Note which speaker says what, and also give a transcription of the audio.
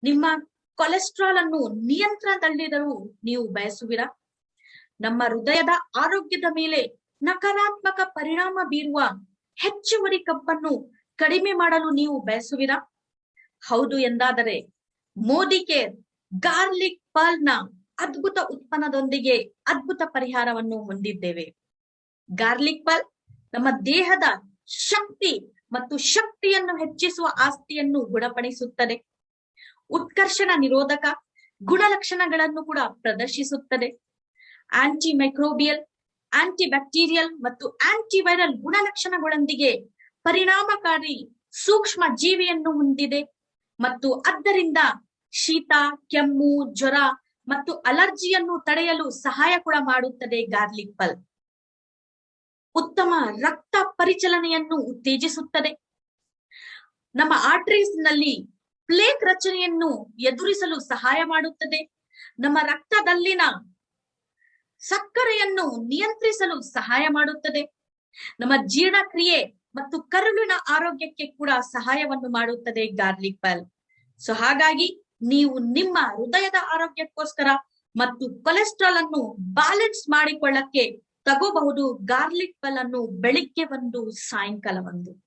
Speaker 1: ನಿಮ್ಮ ಕೊಲೆಸ್ಟ್ರಾಲ್ ಅನ್ನು ನಿಯಂತ್ರಣದಲ್ಲಿಡಲು ನೀವು ಬಯಸುವಿರಾ? ನಮ್ಮ ಹೃದಯದ ಆರೋಗ್ಯದ ಮೇಲೆ ನಕಾರಾತ್ಮಕ ಪರಿಣಾಮ ಬೀರುವ ಹೆಚ್ಚುವರಿ ಕಬ್ಬನ್ನು ಕಡಿಮೆ ಮಾಡಲು ನೀವು ಬಯಸುವಿರಾ? ಹೌದು ಎಂದಾದರೆ ಮೋದಿ ಕೇರ್ ಗಾರ್ಲಿಕ್ ಪರ್ಲ್ ನ ಅದ್ಭುತ ಉತ್ಪನ್ನದೊಂದಿಗೆ ಅದ್ಭುತ ಪರಿಹಾರವನ್ನು ಹೊಂದಿದ್ದೇವೆ. ಗಾರ್ಲಿಕ್ ಪರ್ಲ್ ನಮ್ಮ ದೇಹದ ಶಕ್ತಿ ಮತ್ತು ಶಕ್ತಿಯನ್ನು ಹೆಚ್ಚಿಸುವ ಆಸ್ತಿಯನ್ನು ಗುಣಪಡಿಸುತ್ತದೆ. ಉತ್ಕರ್ಷಣ ನಿರೋಧಕ ಗುಣಲಕ್ಷಣಗಳನ್ನು ಕೂಡ ಪ್ರದರ್ಶಿಸುತ್ತದೆ. ಆಂಟಿ ಮೈಕ್ರೋಬಿಯಲ್, ಆಂಟಿ ಬ್ಯಾಕ್ಟೀರಿಯಲ್ ಮತ್ತು ಆಂಟಿವೈರಲ್ ಗುಣಲಕ್ಷಣಗಳೊಂದಿಗೆ ಪರಿಣಾಮಕಾರಿ ಸೂಕ್ಷ್ಮ ಜೀವಿಯನ್ನು ಹೊಂದಿದೆ ಮತ್ತು ಆದ್ದರಿಂದ ಶೀತ, ಕೆಮ್ಮು, ಜ್ವರ ಮತ್ತು ಅಲರ್ಜಿಯನ್ನು ತಡೆಯಲು ಸಹಾಯ ಕೂಡ ಮಾಡುತ್ತದೆ. ಗಾರ್ಲಿಕ್ ಪರ್ಲ್ ಉತ್ತಮ ರಕ್ತ ಪರಿಚಲನೆಯನ್ನು ಉತ್ತೇಜಿಸುತ್ತದೆ. ನಮ್ಮ ಆರ್ಟರೀಸ್ ನಲ್ಲಿ ಪ್ಲೇಕ್ ರಚನೆಯನ್ನು ಎದುರಿಸಲು ಸಹಾಯ ಮಾಡುತ್ತದೆ. ನಮ್ಮ ರಕ್ತದಲ್ಲಿನ ಸಕ್ಕರೆಯನ್ನು ನಿಯಂತ್ರಿಸಲು ಸಹಾಯ ಮಾಡುತ್ತದೆ. ನಮ್ಮ ಜೀರ್ಣಕ್ರಿಯೆ ಮತ್ತು ಕರುಳಿನ ಆರೋಗ್ಯಕ್ಕೆ ಕೂಡ ಸಹಾಯವನ್ನು ಮಾಡುತ್ತದೆ ಗಾರ್ಲಿಕ್ ಪರ್ಲ್. ಸೊ ಹಾಗಾಗಿ ನೀವು ನಿಮ್ಮ ಹೃದಯದ ಆರೋಗ್ಯಕ್ಕೋಸ್ಕರ ಮತ್ತು ಕೊಲೆಸ್ಟ್ರಾಲ್ ಅನ್ನು ಬ್ಯಾಲೆನ್ಸ್ ಮಾಡಿಕೊಳ್ಳಕ್ಕೆ ತಗೋಬಹುದು ಗಾರ್ಲಿಕ್ ಪರ್ಲ್ ಅನ್ನು ಬೆಳಿಗ್ಗೆ ಒಂದು, ಸಾಯಂಕಾಲ ಒಂದು.